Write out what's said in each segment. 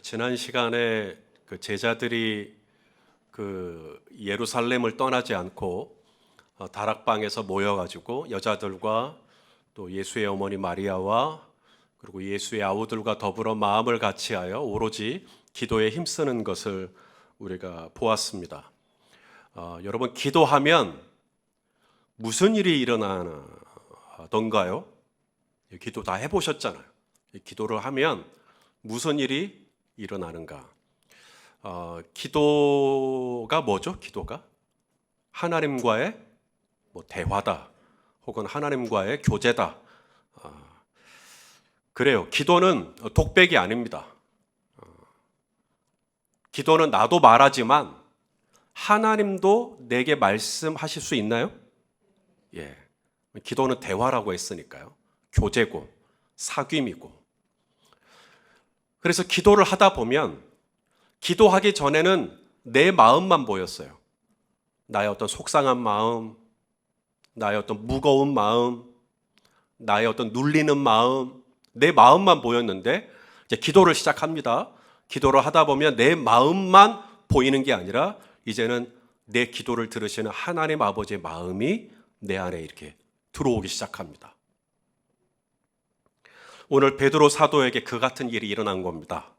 지난 시간에 그 제자들이 그 예루살렘을 떠나지 않고 다락방에서 모여가지고 여자들과 또 예수의 어머니 마리아와 그리고 예수의 아우들과 더불어 마음을 같이하여 오로지 기도에 힘쓰는 것을 우리가 보았습니다. 여러분, 기도하면 무슨 일이 일어나던가요? 기도 다 해보셨잖아요. 기도를 하면 무슨 일이 일어나는가? 기도가 뭐죠? 기도가 하나님과의 대화다, 혹은 하나님과의 교제다. 그래요. 기도는 독백이 아닙니다. 기도는 나도 말하지만 하나님도 내게 말씀하실 수 있나요? 예. 기도는 대화라고 했으니까요. 교제고 사귐이고. 그래서 기도를 하다 보면 기도하기 전에는 내 마음만 보였어요. 나의 어떤 속상한 마음, 나의 어떤 무거운 마음, 나의 어떤 눌리는 마음, 내 마음만 보였는데 이제 기도를 시작합니다. 기도를 하다 보면 내 마음만 보이는 게 아니라 이제는 내 기도를 들으시는 하나님 아버지의 마음이 내 안에 이렇게 들어오기 시작합니다. 오늘 베드로 사도에게 그 같은 일이 일어난 겁니다.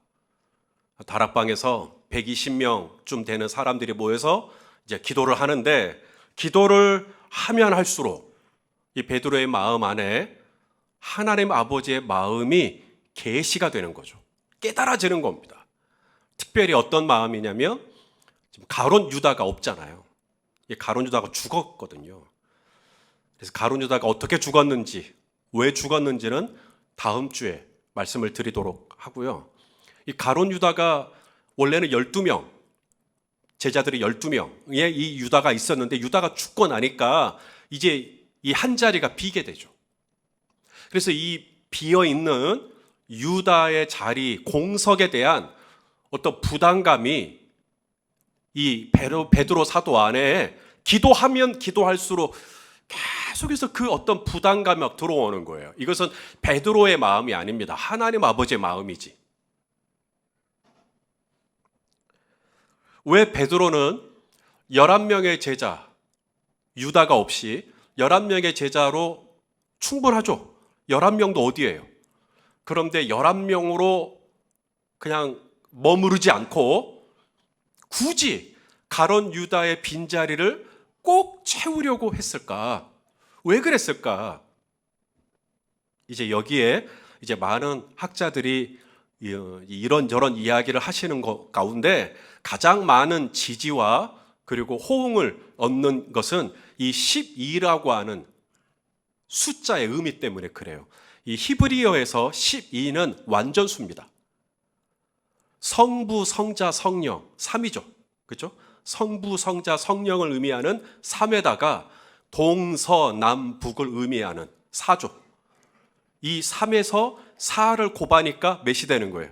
다락방에서 120명쯤 되는 사람들이 모여서 이제 기도를 하는데, 기도를 하면 할수록 이 베드로의 마음 안에 하나님 아버지의 마음이 계시가 되는 거죠. 깨달아지는 겁니다. 특별히 어떤 마음이냐면, 지금 가룟 유다가 없잖아요. 이 가룟 유다가 죽었거든요. 그래서 가룟 유다가 어떻게 죽었는지, 왜 죽었는지는 다음 주에 말씀을 드리도록 하고요. 이 가룟 유다가 원래는 12명, 제자들이 12명의 이 유다가 있었는데, 유다가 죽고 나니까 이제 이 한 자리가 비게 되죠. 그래서 이 비어있는 유다의 자리, 공석에 대한 어떤 부담감이 이 베드로 사도 안에 기도하면 기도할수록 계속해서 그 어떤 부담감이 막 들어오는 거예요. 이것은 베드로의 마음이 아닙니다. 하나님 아버지의 마음이지. 왜 베드로는 11명의 제자, 유다가 없이 11명의 제자로 충분하죠. 11명도 어디예요? 그런데 11명으로 그냥 머무르지 않고 굳이 가룟 유다의 빈자리를 꼭 채우려고 했을까? 왜 그랬을까? 이제 여기에 이제 많은 학자들이 이런저런 이야기를 하시는 것 가운데 가장 많은 지지와 그리고 호응을 얻는 것은 이 12라고 하는 숫자의 의미 때문에 그래요. 이 히브리어에서 12는 완전수입니다. 성부, 성자, 성령 3이죠. 그렇죠? 성부, 성자, 성령을 의미하는 3에다가 동서남북을 의미하는 4죠. 이 3에서 4를 곱하니까 몇이 되는 거예요?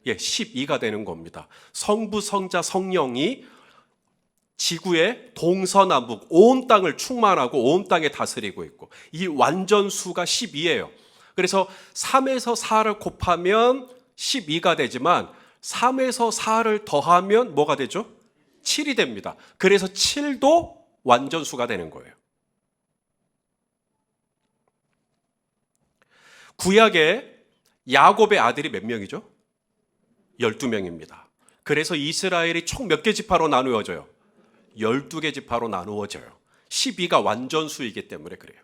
12가 되는 겁니다. 성부, 성자, 성령이 지구의 동서남북 온 땅을 충만하고 온 땅에 다스리고 있고, 이 완전수가 12예요. 그래서 3에서 4를 곱하면 12가 되지만 3에서 4를 더하면 뭐가 되죠? 7이 됩니다. 그래서 7도 완전수가 되는 거예요. 구약에 야곱의 아들이 몇 명이죠? 12명입니다. 그래서 이스라엘이 총 몇 개 지파로 나누어져요? 12개 지파로 나누어져요. 12가 완전수이기 때문에 그래요.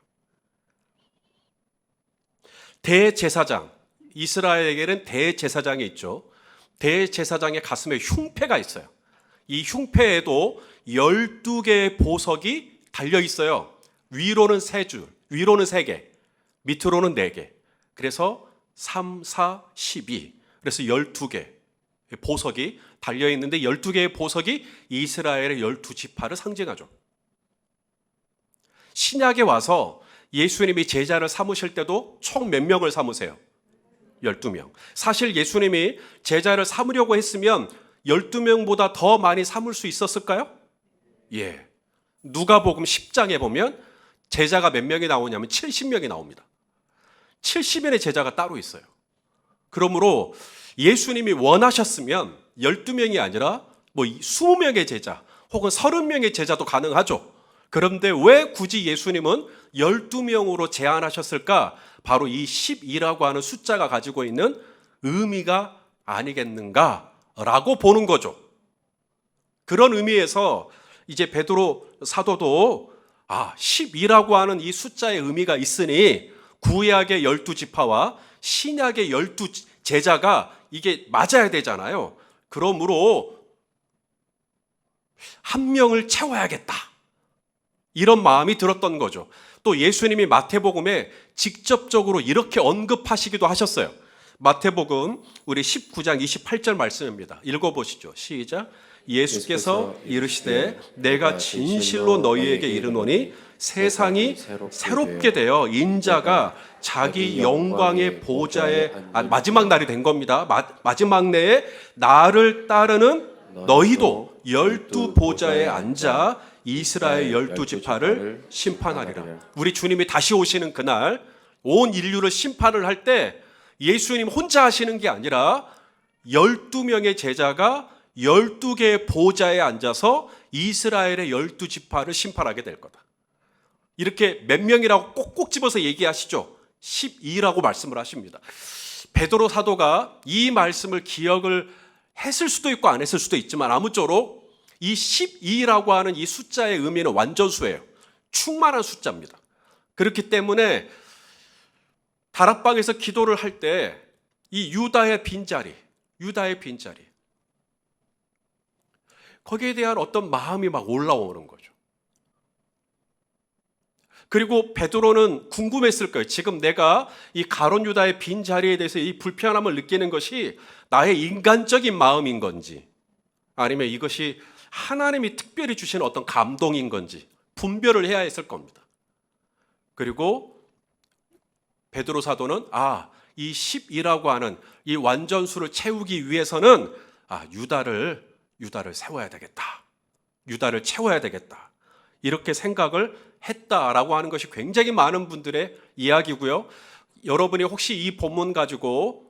대제사장, 이스라엘에게는 대제사장이 있죠. 대제사장의 가슴에 흉패가 있어요. 이 흉패에도 12개의 보석이 달려 있어요. 위로는 3줄, 위로는 3개, 밑으로는 4개. 그래서 3, 4, 12. 그래서 12개 보석이 달려 있는데, 12개의 보석이 이스라엘의 12지파를 상징하죠. 신약에 와서 예수님이 제자를 삼으실 때도 총 몇 명을 삼으세요? 12명. 사실 예수님이 제자를 삼으려고 했으면 12명보다 더 많이 삼을 수 있었을까요? 예. 누가복음 10장에 보면 제자가 몇 명이 나오냐면 70명이 나옵니다. 70명의 제자가 따로 있어요. 그러므로 예수님이 원하셨으면 12명이 아니라 뭐 20명의 제자 혹은 30명의 제자도 가능하죠. 그런데 왜 굳이 예수님은 12명으로 제한하셨을까? 바로 이 12라고 하는 숫자가 가지고 있는 의미가 아니겠는가라고 보는 거죠. 그런 의미에서 이제 베드로 사도도 12라고 하는 이 숫자의 의미가 있으니 구약의 12지파와 신약의 12제자가 이게 맞아야 되잖아요. 그러므로 한 명을 채워야겠다. 이런 마음이 들었던 거죠. 또 예수님이 마태복음에 직접적으로 이렇게 언급하시기도 하셨어요. 마태복음 우리 19장 28절 말씀입니다. 읽어보시죠. 시작. 예수께서 이르시되 내가 진실로 너희에게 이르노니 세상이 새롭게 되어 인자가 자기 영광의 보좌에 마지막 날이 된 겁니다. 마지막 내에 나를 따르는 너희도 12보좌에 앉아 이스라엘 12지파를 심판하리라. 우리 주님이 다시 오시는 그날 온 인류를 심판을 할 때 예수님 혼자 하시는 게 아니라 12명의 제자가 12개의 보좌에 앉아서 이스라엘의 12지파를 심판하게 될 거다. 이렇게 몇 명이라고 꼭꼭 집어서 얘기하시죠. 12라고 말씀을 하십니다. 베드로 사도가 이 말씀을 기억을 했을 수도 있고 안 했을 수도 있지만 아무쪼록 이 12라고 하는 이 숫자의 의미는 완전수예요. 충만한 숫자입니다. 그렇기 때문에 다락방에서 기도를 할 때 이 유다의 빈자리 거기에 대한 어떤 마음이 막 올라오는 거죠. 그리고 베드로는 궁금했을 거예요. 지금 내가 이 가룟 유다의 빈자리에 대해서 이 불편함을 느끼는 것이 나의 인간적인 마음인 건지 아니면 이것이 하나님이 특별히 주시는 어떤 감동인 건지 분별을 해야 했을 겁니다. 그리고 베드로 사도는 이 12라고 하는 이 완전수를 채우기 위해서는 유다를 세워야 되겠다. 유다를 채워야 되겠다. 이렇게 생각을 했다라고 하는 것이 굉장히 많은 분들의 이야기고요. 여러분이 혹시 이 본문 가지고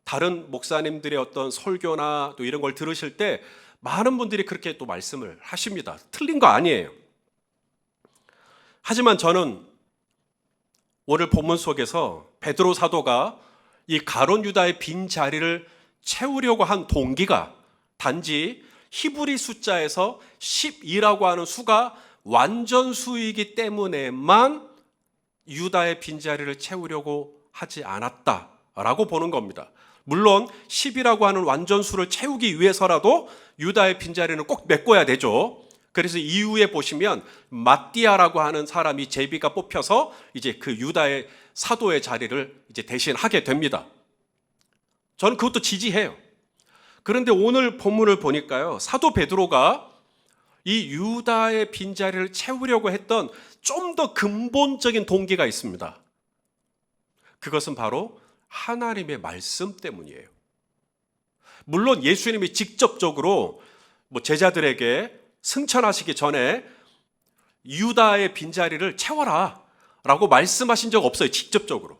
다른 목사님들의 어떤 설교나 또 이런 걸 들으실 때 많은 분들이 그렇게 또 말씀을 하십니다. 틀린 거 아니에요. 하지만 저는 오늘 본문 속에서 베드로 사도가 이 가룟 유다의 빈 자리를 채우려고 한 동기가 단지 히브리 숫자에서 12라고 하는 수가 완전수이기 때문에만 유다의 빈자리를 채우려고 하지 않았다라고 보는 겁니다. 물론 10이라고 하는 완전수를 채우기 위해서라도 유다의 빈자리는 꼭 메꿔야 되죠. 그래서 이후에 보시면 마띠아라고 하는 사람이 제비가 뽑혀서 이제 그 유다의 사도의 자리를 이제 대신하게 됩니다. 저는 그것도 지지해요. 그런데 오늘 본문을 보니까요, 사도 베드로가 이 유다의 빈자리를 채우려고 했던 좀 더 근본적인 동기가 있습니다. 그것은 바로 하나님의 말씀 때문이에요. 물론 예수님이 직접적으로 제자들에게 승천하시기 전에 유다의 빈자리를 채워라 라고 말씀하신 적 없어요. 직접적으로.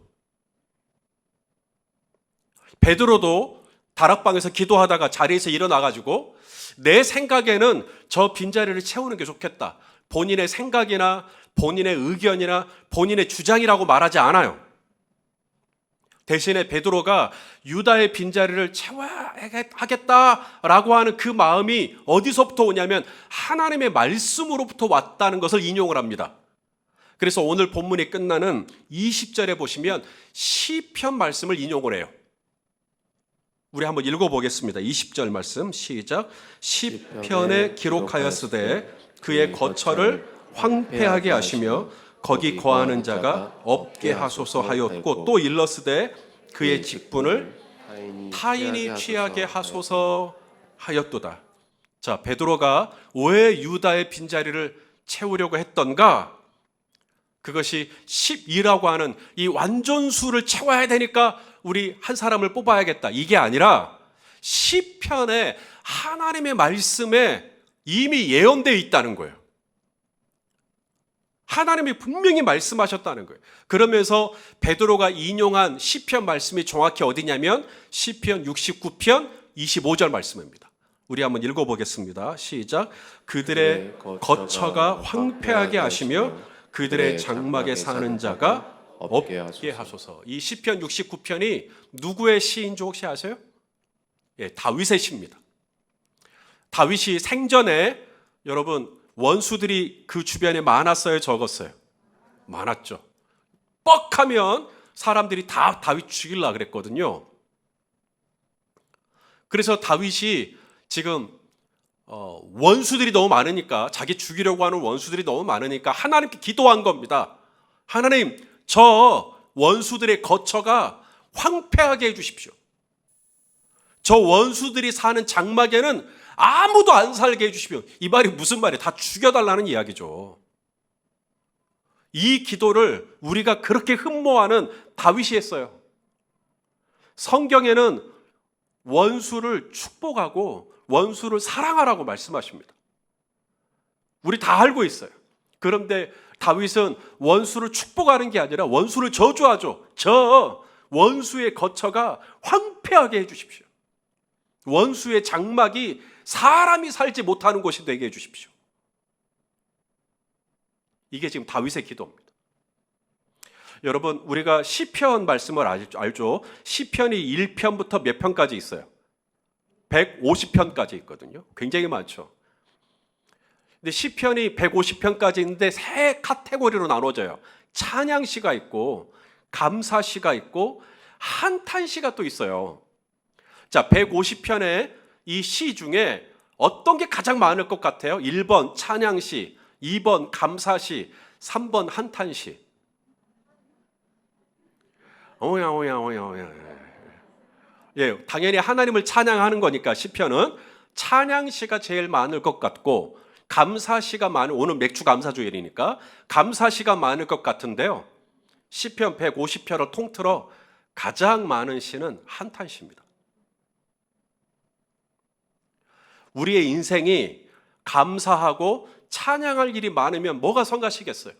베드로도 다락방에서 기도하다가 자리에서 일어나가지고 내 생각에는 저 빈자리를 채우는 게 좋겠다. 본인의 생각이나 본인의 의견이나 본인의 주장이라고 말하지 않아요. 대신에 베드로가 유다의 빈자리를 채워야 하겠다라고 하는 그 마음이 어디서부터 오냐면 하나님의 말씀으로부터 왔다는 것을 인용을 합니다. 그래서 오늘 본문이 끝나는 20절에 보시면 시편 말씀을 인용을 해요. 우리 한번 읽어보겠습니다. 20절 말씀 시작. 시편에 기록하였으되 그의 거처를 황폐하게 하시며 거기 거하는 자가 없게 하소서 하였고 또 일렀으되 그의 직분을 타인이 취하게 하소서 하였도다. 자, 베드로가 왜 유다의 빈자리를 채우려고 했던가? 그것이 12라고 하는 이 완전수를 채워야 되니까 우리 한 사람을 뽑아야겠다. 이게 아니라 시편에 하나님의 말씀에 이미 예언되어 있다는 거예요. 하나님이 분명히 말씀하셨다는 거예요. 그러면서 베드로가 인용한 시편 말씀이 정확히 어디냐면 시편 69편 25절 말씀입니다. 우리 한번 읽어보겠습니다. 시작. 그들의 거처가 황폐하게 하시며 그들의 장막에 사는 자가 없게 하소서. 이 시편 69편이 누구의 시인지 혹시 아세요? 예, 다윗의 시입니다. 다윗이 생전에 여러분 원수들이 그 주변에 많았어요, 적었어요? 많았죠. 뻑하면 사람들이 다 다윗 죽이려고 그랬거든요. 그래서 다윗이 지금 원수들이 너무 많으니까, 자기 죽이려고 하는 원수들이 너무 많으니까 하나님께 기도한 겁니다. 하나님, 저 원수들의 거처가 황폐하게 해주십시오. 저 원수들이 사는 장막에는 아무도 안 살게 해주십시오. 이 말이 무슨 말이에요? 다 죽여달라는 이야기죠. 이 기도를 우리가 그렇게 흠모하는 다윗이 했어요. 성경에는 원수를 축복하고 원수를 사랑하라고 말씀하십니다. 우리 다 알고 있어요. 그런데 다윗은 원수를 축복하는 게 아니라 원수를 저주하죠. 저 원수의 거처가 황폐하게 해주십시오. 원수의 장막이 사람이 살지 못하는 곳이 되게 해주십시오. 이게 지금 다윗의 기도입니다. 여러분, 우리가 시편 말씀을 알죠? 시편이 1편부터 몇 편까지 있어요? 150편까지 있거든요. 굉장히 많죠. 근데 시편이 150편까지 있는데 세 카테고리로 나눠져요. 찬양시가 있고 감사시가 있고 한탄시가 또 있어요. 자, 150편의 이 시 중에 어떤 게 가장 많을 것 같아요? 1번 찬양시, 2번 감사시, 3번 한탄시. 예, 당연히 하나님을 찬양하는 거니까 시편은 찬양시가 제일 많을 것 같고, 감사시가 오늘 맥주 감사주일이니까 감사시가 많을 것 같은데요. 시편 150편을 통틀어 가장 많은 시는 한탄시입니다. 우리의 인생이 감사하고 찬양할 일이 많으면 뭐가 성가시겠어요?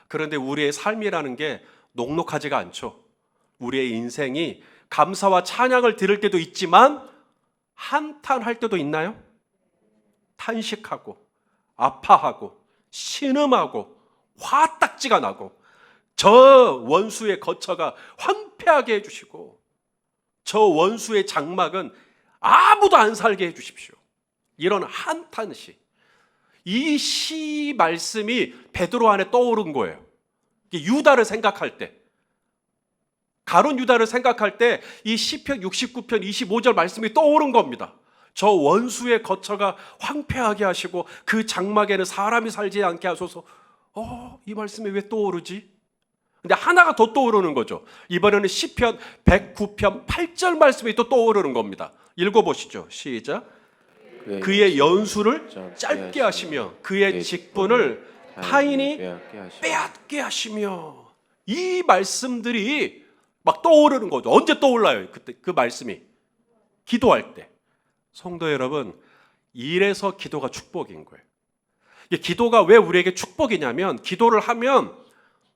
그런데 우리의 삶이라는 게 녹록하지가 않죠. 우리의 인생이 감사와 찬양을 들을 때도 있지만 한탄할 때도 있나요? 탄식하고 아파하고 신음하고 화딱지가 나고, 저 원수의 거처가 황폐하게 해주시고 저 원수의 장막은 아무도 안 살게 해주십시오. 이런 한탄시. 이 시 말씀이 베드로 안에 떠오른 거예요. 유다를 생각할 때, 가룟 유다를 생각할 때 이 시편 69편 25절 말씀이 떠오른 겁니다. 저 원수의 거처가 황폐하게 하시고 그 장막에는 사람이 살지 않게 하소서. 이 말씀이 왜 떠오르지? 근데 하나가 더 떠오르는 거죠. 이번에는 시편 109편 8절 말씀이 또 떠오르는 겁니다. 읽어보시죠. 시작. 그의 연수를 짧게 하시며 그의 직분을 타인이 빼앗게 하시며. 이 말씀들이 막 떠오르는 거죠. 언제 떠올라요? 그때 그 말씀이 기도할 때. 성도 여러분, 이래서 기도가 축복인 거예요. 기도가 왜 우리에게 축복이냐면, 기도를 하면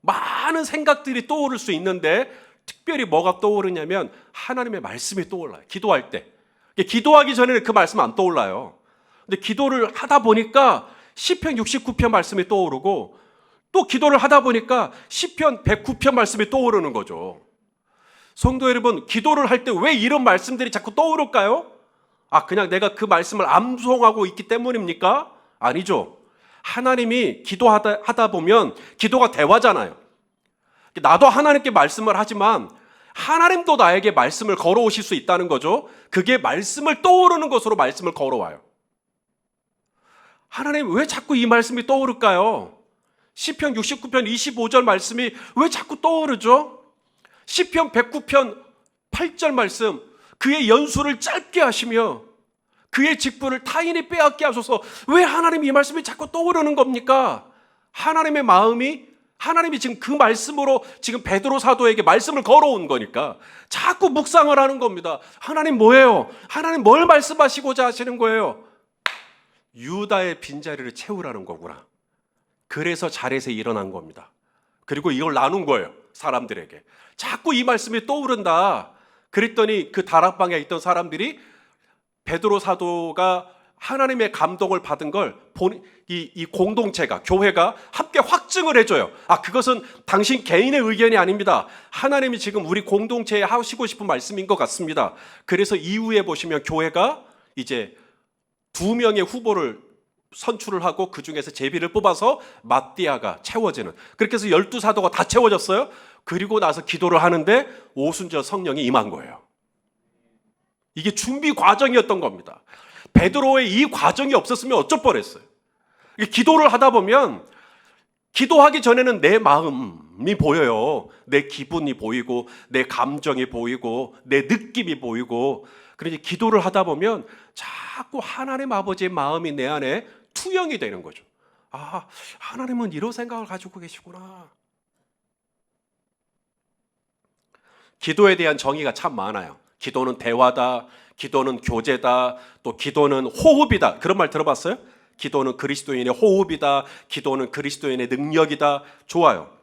많은 생각들이 떠오를 수 있는데 특별히 뭐가 떠오르냐면 하나님의 말씀이 떠올라요. 기도할 때. 기도하기 전에는 그 말씀 안 떠올라요. 근데 기도를 하다 보니까 시편 69편 말씀이 떠오르고, 또 기도를 하다 보니까 시편 109편 말씀이 떠오르는 거죠. 성도 여러분, 기도를 할 때 왜 이런 말씀들이 자꾸 떠오를까요? 그냥 내가 그 말씀을 암송하고 있기 때문입니까? 아니죠. 하나님이 기도하다 보면 기도가 대화잖아요. 나도 하나님께 말씀을 하지만 하나님도 나에게 말씀을 걸어오실 수 있다는 거죠. 그게 말씀을 떠오르는 것으로 말씀을 걸어와요. 하나님, 왜 자꾸 이 말씀이 떠오를까요? 시편 69편 25절 말씀이 왜 자꾸 떠오르죠? 시편 109편 8절 말씀, 그의 연수를 짧게 하시며 그의 직분을 타인이 빼앗게 하소서. 왜 하나님 이 말씀이 자꾸 떠오르는 겁니까? 하나님의 마음이, 하나님이 지금 그 말씀으로 지금 베드로 사도에게 말씀을 걸어온 거니까 자꾸 묵상을 하는 겁니다. 하나님 뭐예요? 하나님 뭘 말씀하시고자 하시는 거예요? 유다의 빈자리를 채우라는 거구나. 그래서 자리에서 일어난 겁니다. 그리고 이걸 나눈 거예요, 사람들에게. 자꾸 이 말씀이 떠오른다. 그랬더니 그 다락방에 있던 사람들이 베드로 사도가 하나님의 감동을 받은 걸 이 공동체가, 교회가 함께 확증을 해줘요. 그것은 당신 개인의 의견이 아닙니다. 하나님이 지금 우리 공동체에 하시고 싶은 말씀인 것 같습니다. 그래서 이후에 보시면 교회가 이제 2명의 후보를 선출을 하고 그 중에서 제비를 뽑아서 마띠아가 채워지는, 그렇게 해서 12사도가 다 채워졌어요. 그리고 나서 기도를 하는데 오순절 성령이 임한 거예요. 이게 준비 과정이었던 겁니다. 베드로의 이 과정이 없었으면 어쩔 뻔했어요. 기도를 하다 보면 기도하기 전에는 내 마음이 보여요. 내 기분이 보이고 내 감정이 보이고 내 느낌이 보이고, 그러니 기도를 하다 보면 자꾸 하나님 아버지의 마음이 내 안에 투영이 되는 거죠. 하나님은 이런 생각을 가지고 계시구나. 기도에 대한 정의가 참 많아요. 기도는 대화다, 기도는 교제다, 또 기도는 호흡이다. 그런 말 들어봤어요? 기도는 그리스도인의 호흡이다, 기도는 그리스도인의 능력이다. 좋아요.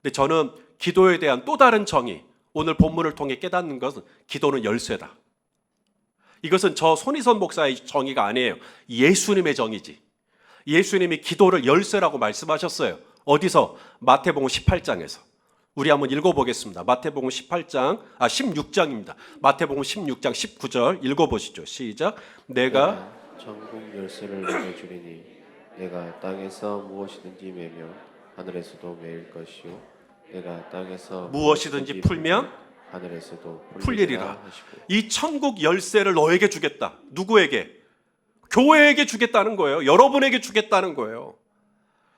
근데 저는 기도에 대한 또 다른 정의, 오늘 본문을 통해 깨닫는 것은 기도는 열쇠다. 이것은 저 손희선 목사의 정의가 아니에요. 예수님의 정의지. 예수님이 기도를 열쇠라고 말씀하셨어요. 어디서? 마태복음 18장에서. 우리 한번 읽어보겠습니다. 마태복음 16장입니다. 마태복음 16장 19절 읽어보시죠. 시작. 내가 천국 열쇠를 내게 주리니 내가 땅에서 무엇이든지 매면 하늘에서도 매일 것이요 내가 땅에서 무엇이든지 풀면 하늘에서도 풀리리라. 이 천국 열쇠를 너에게 주겠다. 누구에게? 교회에게 주겠다는 거예요. 여러분에게 주겠다는 거예요.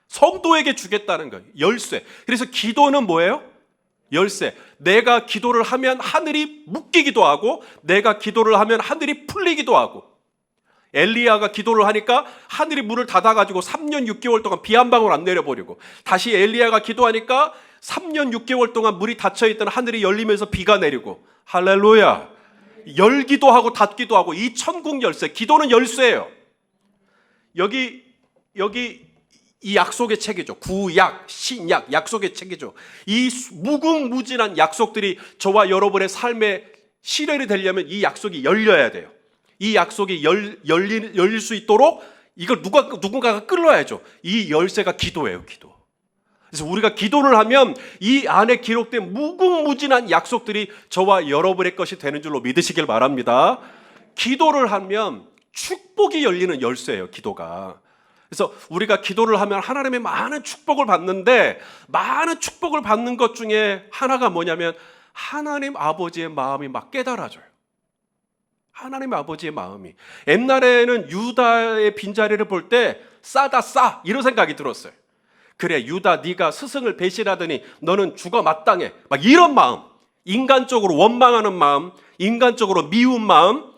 성도에게 주겠다는 거예요. 열쇠. 그래서 기도는 뭐예요? 열쇠. 내가 기도를 하면 하늘이 묶이기도 하고 내가 기도를 하면 하늘이 풀리기도 하고, 엘리야가 기도를 하니까 하늘이 문을 닫아가지고 3년 6개월 동안 비 한 방울 안 내려버리고, 다시 엘리야가 기도하니까 3년 6개월 동안 물이 닫혀있던 하늘이 열리면서 비가 내리고, 할렐루야. 열기도 하고 닫기도 하고, 이 천국 열쇠, 기도는 열쇠예요. 여기 이 약속의 책이죠. 구약, 신약, 약속의 책이죠. 이 무궁무진한 약속들이 저와 여러분의 삶에 실현이 되려면 이 약속이 열려야 돼요. 이 약속이 열릴 수 있도록 이걸 누군가가 끌어야죠. 이 열쇠가 기도예요, 기도. 그래서 우리가 기도를 하면 이 안에 기록된 무궁무진한 약속들이 저와 여러분의 것이 되는 줄로 믿으시길 바랍니다. 기도를 하면 축복이 열리는 열쇠예요, 기도가. 그래서 우리가 기도를 하면 하나님의 많은 축복을 받는데, 많은 축복을 받는 것 중에 하나가 뭐냐면 하나님 아버지의 마음이 막 깨달아져요. 하나님 아버지의 마음이. 옛날에는 유다의 빈자리를 볼 때 싸다 싸 이런 생각이 들었어요. 그래, 유다 네가 스승을 배신하더니 너는 죽어 마땅해, 막 이런 마음, 인간적으로 원망하는 마음, 인간적으로 미운 마음,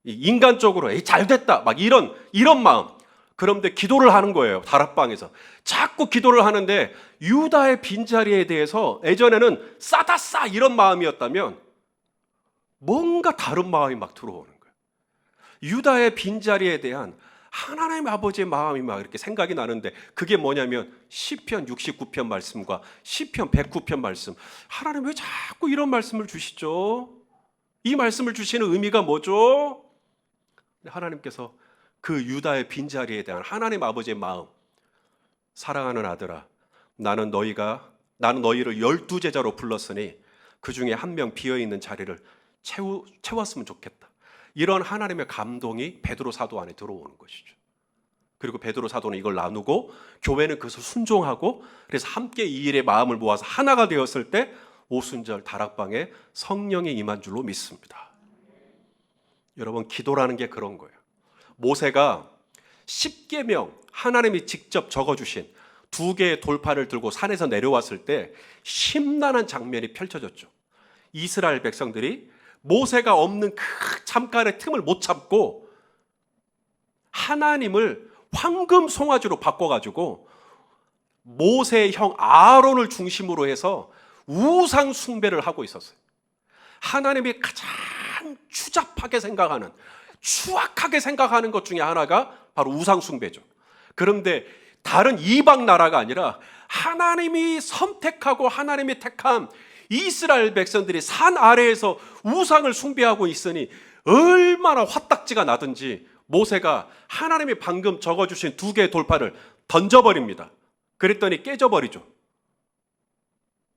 인간적으로 잘됐다 막 이런 마음. 그런데 기도를 하는 거예요. 다락방에서 자꾸 기도를 하는데 유다의 빈자리에 대해서 예전에는 싸다 싸 이런 마음이었다면 뭔가 다른 마음이 막 들어오는 거예요. 유다의 빈자리에 대한 하나님 아버지의 마음이 막 이렇게 생각이 나는데, 그게 뭐냐면 시편 69편 말씀과 시편 109편 말씀. 하나님 왜 자꾸 이런 말씀을 주시죠? 이 말씀을 주시는 의미가 뭐죠? 하나님께서 그 유다의 빈자리에 대한 하나님 아버지의 마음, 사랑하는 아들아, 나는 너희를 12제자로 불렀으니 그 중에 한 명 비어있는 자리를 채웠으면 좋겠다. 이런 하나님의 감동이 베드로 사도 안에 들어오는 것이죠. 그리고 베드로 사도는 이걸 나누고 교회는 그것을 순종하고, 그래서 함께 이 일에 마음을 모아서 하나가 되었을 때 오순절 다락방에 성령이 임한 줄로 믿습니다. 여러분, 기도라는 게 그런 거예요. 모세가 10계명, 하나님이 직접 적어주신 2개의 돌판을 들고 산에서 내려왔을 때 심란한 장면이 펼쳐졌죠. 이스라엘 백성들이 모세가 없는 그 잠깐의 틈을 못 참고 하나님을 황금 송아지로 바꿔가지고 모세의 형 아론을 중심으로 해서 우상 숭배를 하고 있었어요. 하나님이 가장 추잡하게 생각하는, 추악하게 생각하는 것 중에 하나가 바로 우상 숭배죠. 그런데 다른 이방 나라가 아니라 하나님이 선택하고 하나님이 택한 이스라엘 백성들이 산 아래에서 우상을 숭배하고 있으니 얼마나 화딱지가 나든지 모세가 하나님이 방금 적어주신 2개의 돌판을 던져버립니다. 그랬더니 깨져버리죠.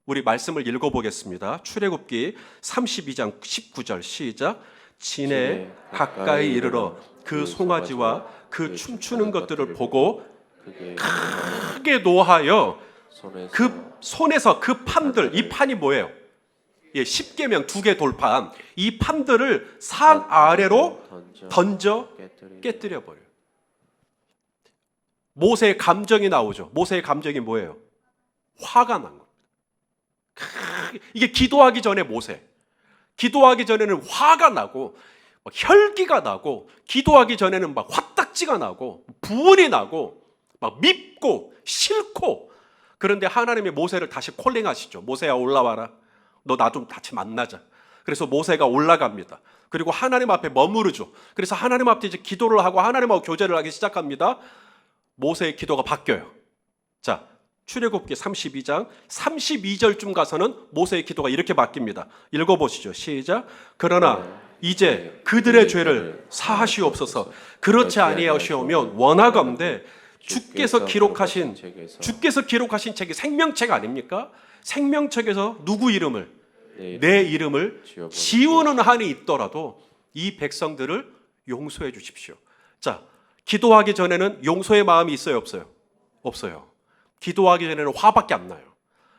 우리 말씀을 읽어보겠습니다. 출애굽기 32장 19절 시작. 진에 가까이 이르러 그 송아지와 그 춤추는 것들을 보고 크게 노하여 그 손에서 그 판들, 이 판이 뭐예요? 예, 10계명 2개 돌판, 이 판들을 산 아래로 던져 깨뜨려 버려요. 모세의 감정이 나오죠. 모세의 감정이 뭐예요? 화가 난 겁니다. 이게 기도하기 전에 모세, 기도하기 전에는 화가 나고 혈기가 나고, 기도하기 전에는 막 화딱지가 나고 분이 나고 막 밉고 싫고. 그런데 하나님이 모세를 다시 콜링하시죠. 모세야 올라와라. 너 나 좀 같이 만나자. 그래서 모세가 올라갑니다. 그리고 하나님 앞에 머무르죠. 그래서 하나님 앞에 이제 기도를 하고 하나님하고 교제를 하기 시작합니다. 모세의 기도가 바뀌어요. 자, 출애굽기 32장 32절쯤 가서는 모세의 기도가 이렇게 바뀝니다. 읽어보시죠. 시작. 그러나 이제 그들의 죄를 사하시옵소서. 그렇지 아니하시오면 원하건대 주께서 기록하신 책이 생명책 아닙니까? 생명책에서 누구 이름을, 내 이름을 지우는 한이 있더라도 이 백성들을 용서해 주십시오. 자, 기도하기 전에는 용서의 마음이 있어요, 없어요? 없어요. 기도하기 전에는 화밖에 안 나요.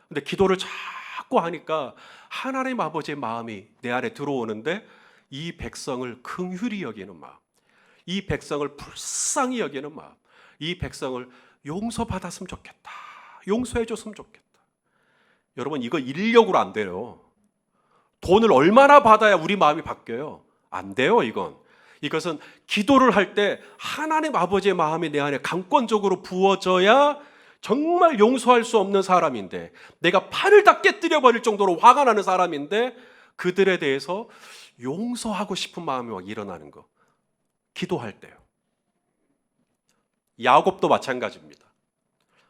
근데 기도를 자꾸 하니까 하나님 아버지의 마음이 내 안에 들어오는데, 이 백성을 긍휼히 여기는 마음, 이 백성을 불쌍히 여기는 마음, 이 백성을 용서받았으면 좋겠다, 용서해 줬으면 좋겠다. 여러분, 이거 인력으로 안 돼요. 돈을 얼마나 받아야 우리 마음이 바뀌어요? 안 돼요. 이것은 기도를 할 때 하나님 아버지의 마음이 내 안에 강권적으로 부어져야 정말 용서할 수 없는 사람인데, 내가 판을 다 깨뜨려 버릴 정도로 화가 나는 사람인데 그들에 대해서 용서하고 싶은 마음이 막 일어나는 거, 기도할 때요. 야곱도 마찬가지입니다.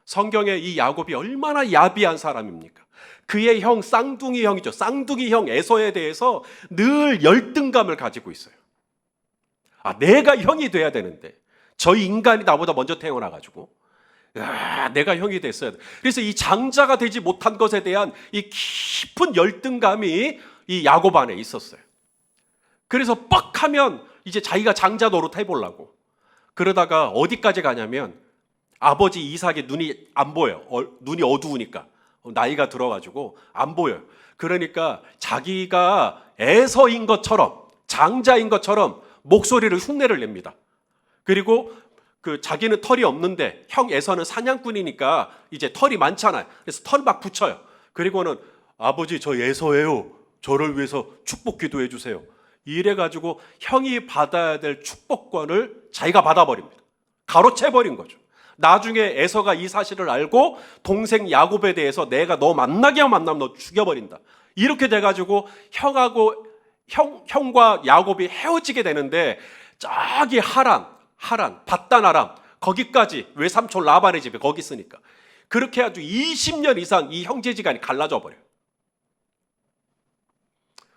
성경에 이 야곱이 얼마나 야비한 사람입니까? 그의 형 쌍둥이 형이죠. 쌍둥이 형 에서에 대해서 늘 열등감을 가지고 있어요. 아, 내가 형이 돼야 되는데 저 인간이 나보다 먼저 태어나가지고 내가 형이 됐어야 돼. 그래서 이 장자가 되지 못한 것에 대한 이 깊은 열등감이 이 야곱 안에 있었어요. 그래서 뻑하면 이제 자기가 장자 노릇 해보려고 그러다가 어디까지 가냐면, 아버지 이삭의 눈이 안 보여요. 눈이 어두우니까, 나이가 들어가지고 안 보여요. 그러니까 자기가 에서인 것처럼, 장자인 것처럼 목소리를 흉내를 냅니다. 그리고 자기는 털이 없는데 형 에서는 사냥꾼이니까 이제 털이 많잖아요. 그래서 털 막 붙여요. 그리고는 아버지 저 에서예요. 저를 위해서 축복 기도해 주세요. 이래가지고 형이 받아야 될 축복권을 자기가 받아버립니다. 가로채버린 거죠. 나중에 에서가 이 사실을 알고 동생 야곱에 대해서 내가 너 만나면 너 죽여버린다. 이렇게 돼가지고 형과 야곱이 헤어지게 되는데, 저기 하란, 밧단 아람, 거기까지 외삼촌 라반의 집에 거기 있으니까 그렇게 해가지고 20년 이상 이 형제지간이 갈라져 버려요.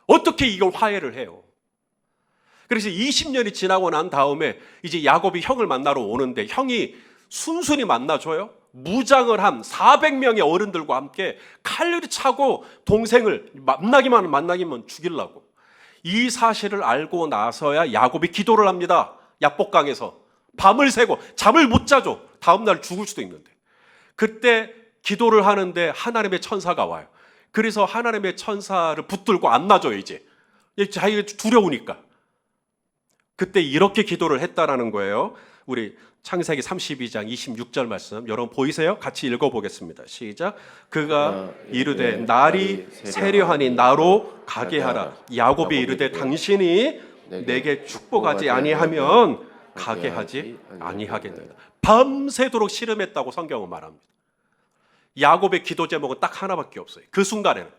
어떻게 이걸 화해를 해요? 그래서 20년이 지나고 난 다음에 이제 야곱이 형을 만나러 오는데, 형이 순순히 만나줘요. 무장을 한 400명의 어른들과 함께 칼을 차고 동생을 만나기만 죽이려고. 이 사실을 알고 나서야 야곱이 기도를 합니다. 야복강에서 밤을 새고 잠을 못 자죠. 다음날 죽을 수도 있는데. 그때 기도를 하는데 하나님의 천사가 와요. 그래서 하나님의 천사를 붙들고 안 놔줘요. 이제 자기가 두려우니까. 그때 이렇게 기도를 했다라는 거예요. 우리 창세기 32장 26절 말씀 여러분 보이세요? 같이 읽어보겠습니다. 시작. 그가 이르되 날이 세려하니 나로 가게 하라. 야곱이 이르되 당신이 내게 축복하지 아니하면 가게 하지 아니하겠느니라. 밤새도록 씨름했다고 성경은 말합니다. 야곱의 기도 제목은 딱 하나밖에 없어요. 그 순간에는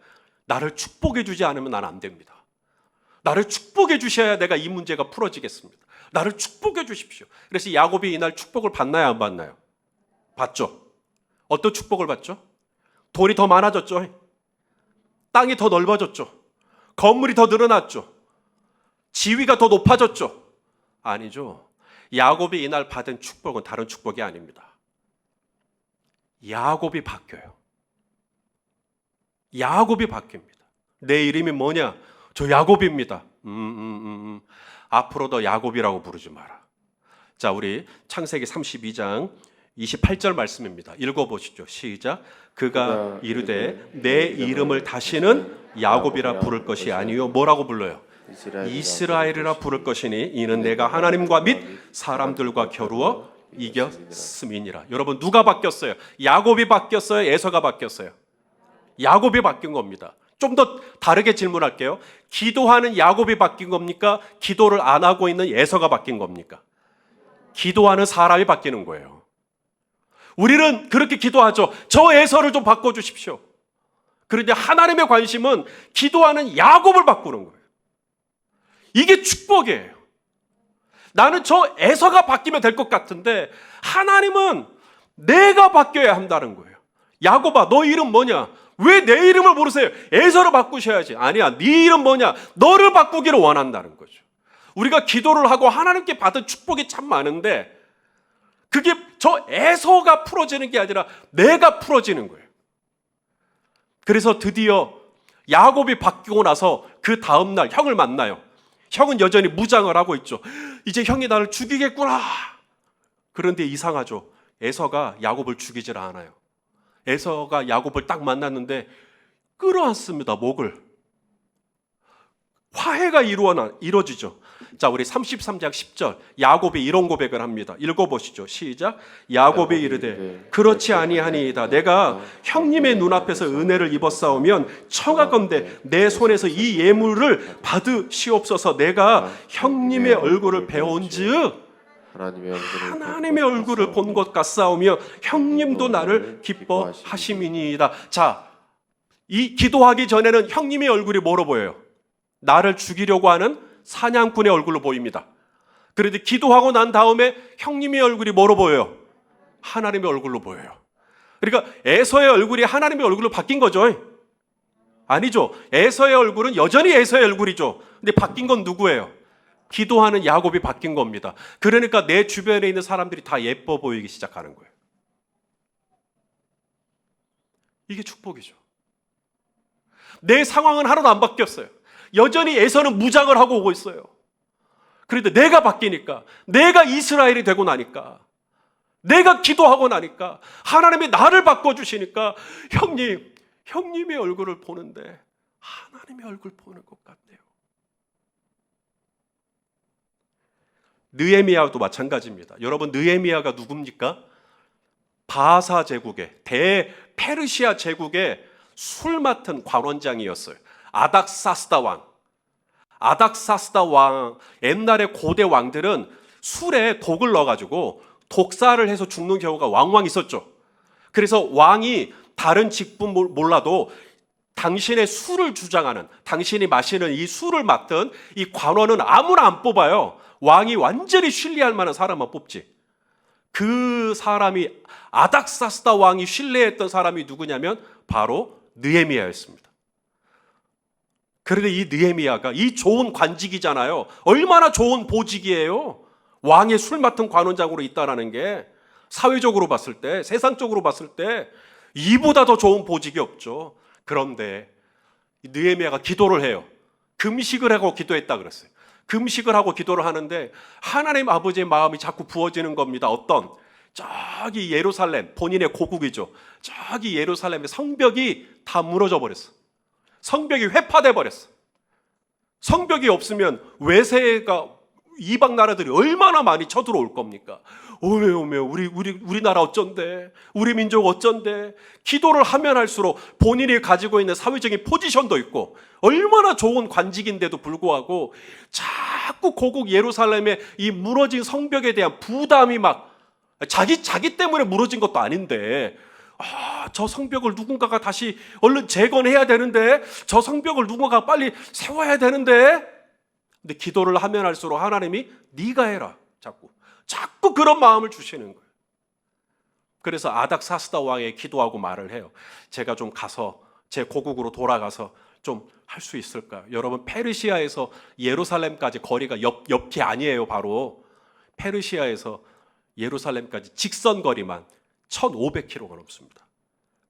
나를 축복해 주지 않으면 난 안 됩니다. 나를 축복해 주셔야 내가 이 문제가 풀어지겠습니다. 나를 축복해 주십시오. 그래서 야곱이 이날 축복을 받나요, 안 받나요? 받죠. 어떤 축복을 받죠? 돈이 더 많아졌죠. 땅이 더 넓어졌죠. 건물이 더 늘어났죠. 지위가 더 높아졌죠. 아니죠. 야곱이 이날 받은 축복은 다른 축복이 아닙니다. 야곱이 바뀌어요. 야곱이 바뀝니다. 내 이름이 뭐냐? 저 야곱입니다. 앞으로 더 야곱이라고 부르지 마라. 자, 우리 창세기 32장 28절 말씀입니다. 읽어보시죠. 시작. 그가 이르되 내 이름을 다시는 야곱이라 부를 것이 아니요 뭐라고 불러요? 이스라엘이라 부를 것이니 이는 내가 하나님과 및 사람들과 겨루어 이겼음이니라. 여러분, 누가 바뀌었어요? 야곱이 바뀌었어요? 에서가 바뀌었어요? 야곱이 바뀐 겁니다. 좀 더 다르게 질문할게요. 기도하는 야곱이 바뀐 겁니까? 기도를 안 하고 있는 에서가 바뀐 겁니까? 기도하는 사람이 바뀌는 거예요. 우리는 그렇게 기도하죠. 저 에서를 좀 바꿔주십시오. 그런데 하나님의 관심은 기도하는 야곱을 바꾸는 거예요. 이게 축복이에요. 나는 저 에서가 바뀌면 될 것 같은데 하나님은 내가 바뀌어야 한다는 거예요. 야곱아, 너 이름 뭐냐? 왜 내 이름을 모르세요? 에서로 바꾸셔야지. 아니야, 네 이름 뭐냐? 너를 바꾸기를 원한다는 거죠. 우리가 기도를 하고 하나님께 받은 축복이 참 많은데 그게 저 에서가 풀어지는 게 아니라 내가 풀어지는 거예요. 그래서 드디어 야곱이 바뀌고 나서 그 다음날 형을 만나요. 형은 여전히 무장을 하고 있죠. 이제 형이 나를 죽이겠구나. 그런데 이상하죠. 에서가 야곱을 죽이질 않아요. 에서가 야곱을 딱 만났는데 끌어안습니다. 목을. 화해가 이루어지죠. 자, 우리 33장 10절 야곱이 이런 고백을 합니다. 읽어보시죠. 시작. 야곱이 이르되 그렇지 아니하니이다. 내가 형님의 눈앞에서 은혜를 입었사오면 청하건대 내 손에서 이 예물을 받으시옵소서. 내가 형님의 얼굴을 배온즉 하나님의 얼굴을 본 것 같사오며 형님도 나를 기뻐하심이니이다. 자, 이 기도하기 전에는 형님의 얼굴이 뭐로 보여요? 나를 죽이려고 하는 사냥꾼의 얼굴로 보입니다. 그런데 기도하고 난 다음에 형님의 얼굴이 뭐로 보여요? 하나님의 얼굴로 보여요. 그러니까 에서의 얼굴이 하나님의 얼굴로 바뀐 거죠. 아니죠. 에서의 얼굴은 여전히 에서의 얼굴이죠. 근데 바뀐 건 누구예요? 기도하는 야곱이 바뀐 겁니다. 그러니까 내 주변에 있는 사람들이 다 예뻐 보이기 시작하는 거예요. 이게 축복이죠. 내 상황은 하나도 안 바뀌었어요. 여전히 에서는 무장을 하고 오고 있어요. 그런데 내가 바뀌니까, 내가 이스라엘이 되고 나니까, 내가 기도하고 나니까 하나님이 나를 바꿔주시니까 형님의 얼굴을 보는데 하나님의 얼굴 보는 것 같네요. 느헤미야도 마찬가지입니다. 여러분, 느헤미야가 누굽니까? 바사 제국의 대페르시아 제국의 술 맡은 관원장이었어요. 아닥사스다 왕. 옛날에 고대 왕들은 술에 독을 넣어가지고 독사를 해서 죽는 경우가 왕왕 있었죠. 그래서 왕이 다른 직분 몰라도 당신의 술을 주장하는, 당신이 마시는 이 술을 맡은 이 관원은 아무나 안 뽑아요. 왕이 완전히 신뢰할 만한 사람만 뽑지. 그 사람이, 아닥사스다 왕이 신뢰했던 사람이 누구냐면 바로 느헤미야였습니다. 그런데 이 느헤미야가 이 좋은 관직이잖아요. 얼마나 좋은 보직이에요. 왕의 술 맡은 관원장으로 있다라는 게 사회적으로 봤을 때, 세상적으로 봤을 때 이보다 더 좋은 보직이 없죠. 그런데 느헤미야가 기도를 해요. 금식을 하고 기도했다 그랬어요. 금식을 하고 기도를 하는데 하나님 아버지의 마음이 자꾸 부어지는 겁니다. 어떤? 저기 예루살렘, 본인의 고국이죠. 저기 예루살렘의 성벽이 다 무너져 버렸어. 성벽이 회파돼 버렸어. 성벽이 없으면 외세가, 이방 나라들이 얼마나 많이 쳐들어올 겁니까? 오메 우리나라 어쩐데, 우리 민족 어쩐데. 기도를 하면 할수록 본인이 가지고 있는 사회적인 포지션도 있고 얼마나 좋은 관직인데도 불구하고 자꾸 고국 예루살렘의 이 무너진 성벽에 대한 부담이 막 자기 때문에 무너진 것도 아닌데, 저 성벽을 누군가가 다시 얼른 재건해야 되는데, 저 성벽을 누군가가 빨리 세워야 되는데. 근데 기도를 하면 할수록 하나님이 네가 해라. 자꾸 그런 마음을 주시는 거예요. 그래서 아닥사스다 왕에 기도하고 말을 해요. 제가 좀 가서 제 고국으로 돌아가서 좀 할 수 있을까요? 여러분, 페르시아에서 예루살렘까지 거리가 옆이 아니에요. 바로 페르시아에서 예루살렘까지 직선 거리만 1,500km가 넘습니다.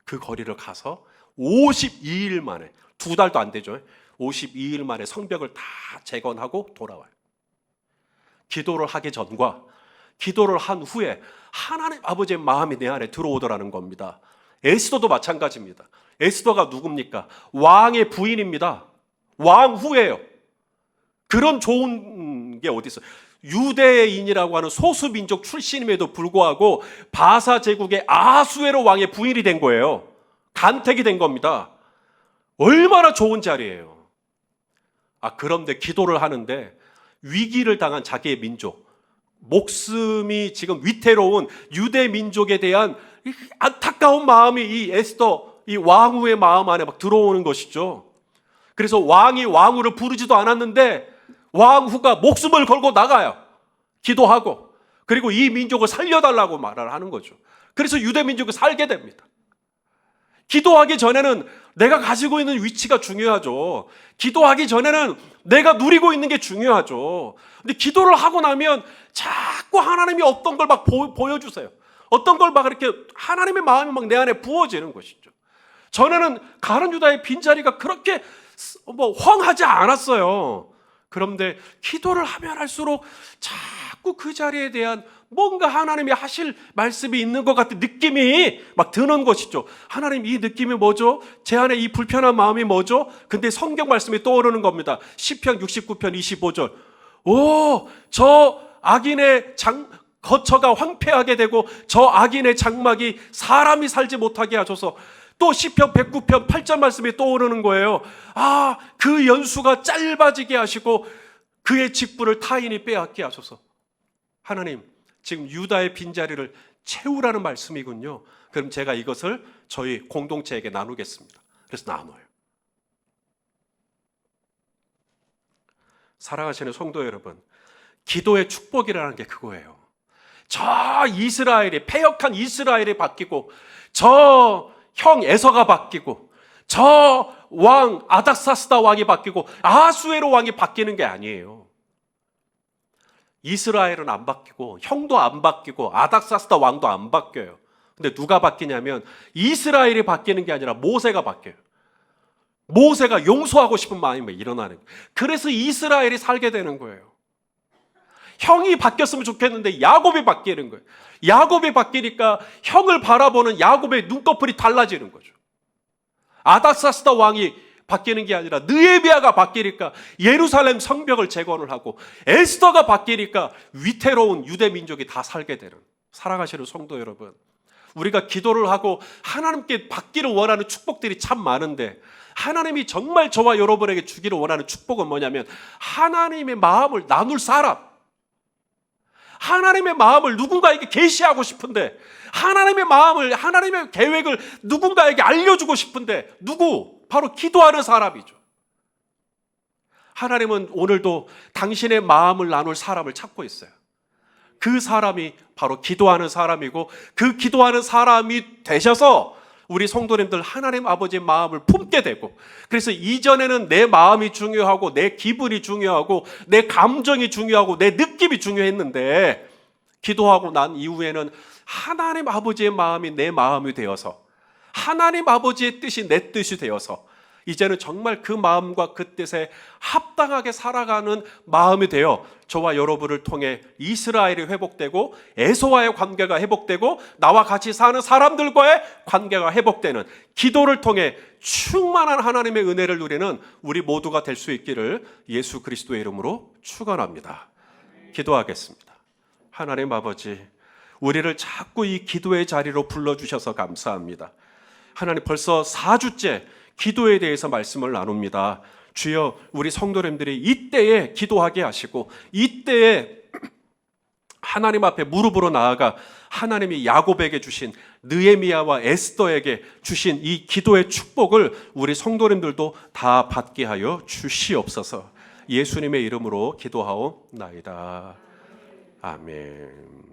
그 거리를 가서 52일 만에, 2달도 안 되죠. 52일 만에 성벽을 다 재건하고 돌아와요. 기도를 하기 전과 기도를 한 후에 하나님 아버지의 마음이 내 안에 들어오더라는 겁니다. 에스더도 마찬가지입니다. 에스더가 누굽니까? 왕의 부인입니다. 왕 후예요. 그런 좋은 게 어디 있어요? 유대인이라고 하는 소수민족 출신임에도 불구하고 바사 제국의 아수에로 왕의 부인이 된 거예요. 간택이 된 겁니다. 얼마나 좋은 자리예요. 그런데 기도를 하는데 위기를 당한 자기의 민족, 목숨이 지금 위태로운 유대 민족에 대한 안타까운 마음이 이 에스더, 이 왕후의 마음 안에 막 들어오는 것이죠. 그래서 왕이 왕후를 부르지도 않았는데 왕후가 목숨을 걸고 나가요. 기도하고. 그리고 이 민족을 살려달라고 말을 하는 거죠. 그래서 유대 민족이 살게 됩니다. 기도하기 전에는 내가 가지고 있는 위치가 중요하죠. 기도하기 전에는 내가 누리고 있는 게 중요하죠. 근데 기도를 하고 나면 자꾸 하나님이 어떤 걸 막 보여주세요. 어떤 걸 막 이렇게 하나님의 마음이 막 내 안에 부어지는 것이죠. 전에는 가룟 유다의 빈자리가 그렇게 황하지 않았어요. 그런데 기도를 하면 할수록 자꾸 그 자리에 대한 뭔가 하나님이 하실 말씀이 있는 것 같은 느낌이 막 드는 것이죠. 하나님, 이 느낌이 뭐죠? 제 안에 이 불편한 마음이 뭐죠? 근데 성경 말씀이 떠오르는 겁니다. 시편 69편 25절. 저 악인의 거처가 황폐하게 되고 저 악인의 장막이 사람이 살지 못하게 하소서. 또 시편 109편 8절 말씀이 떠오르는 거예요. 그 연수가 짧아지게 하시고 그의 직분을 타인이 빼앗게 하소서. 하나님, 지금 유다의 빈자리를 채우라는 말씀이군요. 그럼 제가 이것을 저희 공동체에게 나누겠습니다. 그래서 나눠요. 사랑하시는 성도 여러분, 기도의 축복이라는 게 그거예요. 저 이스라엘이, 패역한 이스라엘이 바뀌고 저 형 에서가 바뀌고 저 왕 아닥사스다 왕이 바뀌고 아수에로 왕이 바뀌는 게 아니에요. 이스라엘은 안 바뀌고 형도 안 바뀌고 아닥사스다 왕도 안 바뀌어요. 근데 누가 바뀌냐면 이스라엘이 바뀌는 게 아니라 모세가 바뀌어요. 모세가 용서하고 싶은 마음이 일어나는 거예요. 그래서 이스라엘이 살게 되는 거예요. 형이 바뀌었으면 좋겠는데 야곱이 바뀌는 거예요. 야곱이 바뀌니까 형을 바라보는 야곱의 눈꺼풀이 달라지는 거죠. 아닥사스다 왕이 바뀌는 게 아니라 느헤미야가 바뀌니까 예루살렘 성벽을 재건을 하고 에스더가 바뀌니까 위태로운 유대 민족이 다 살게 되는. 사랑하시는 성도 여러분, 우리가 기도를 하고 하나님께 받기를 원하는 축복들이 참 많은데 하나님이 정말 저와 여러분에게 주기를 원하는 축복은 뭐냐면 하나님의 마음을 나눌 사람, 하나님의 마음을 누군가에게 계시하고 싶은데 하나님의 마음을, 하나님의 계획을 누군가에게 알려주고 싶은데 누구? 바로 기도하는 사람이죠. 하나님은 오늘도 당신의 마음을 나눌 사람을 찾고 있어요. 그 사람이 바로 기도하는 사람이고 그 기도하는 사람이 되셔서 우리 성도님들 하나님 아버지의 마음을 품게 되고, 그래서 이전에는 내 마음이 중요하고 내 기분이 중요하고 내 감정이 중요하고 내 느낌이 중요했는데 기도하고 난 이후에는 하나님 아버지의 마음이 내 마음이 되어서 하나님 아버지의 뜻이 내 뜻이 되어서 이제는 정말 그 마음과 그 뜻에 합당하게 살아가는 마음이 되어 저와 여러분을 통해 이스라엘이 회복되고 에서와의 관계가 회복되고 나와 같이 사는 사람들과의 관계가 회복되는 기도를 통해 충만한 하나님의 은혜를 누리는 우리 모두가 될 수 있기를 예수 그리스도의 이름으로 축원합니다. 기도하겠습니다. 하나님 아버지, 우리를 자꾸 이 기도의 자리로 불러주셔서 감사합니다. 하나님, 벌써 4주째 기도에 대해서 말씀을 나눕니다. 주여, 우리 성도님들이 이때에 기도하게 하시고 이때에 하나님 앞에 무릎으로 나아가 하나님이 야곱에게 주신 느헤미야와 에스더에게 주신 이 기도의 축복을 우리 성도님들도 다 받게 하여 주시옵소서. 예수님의 이름으로 기도하옵나이다. 아멘.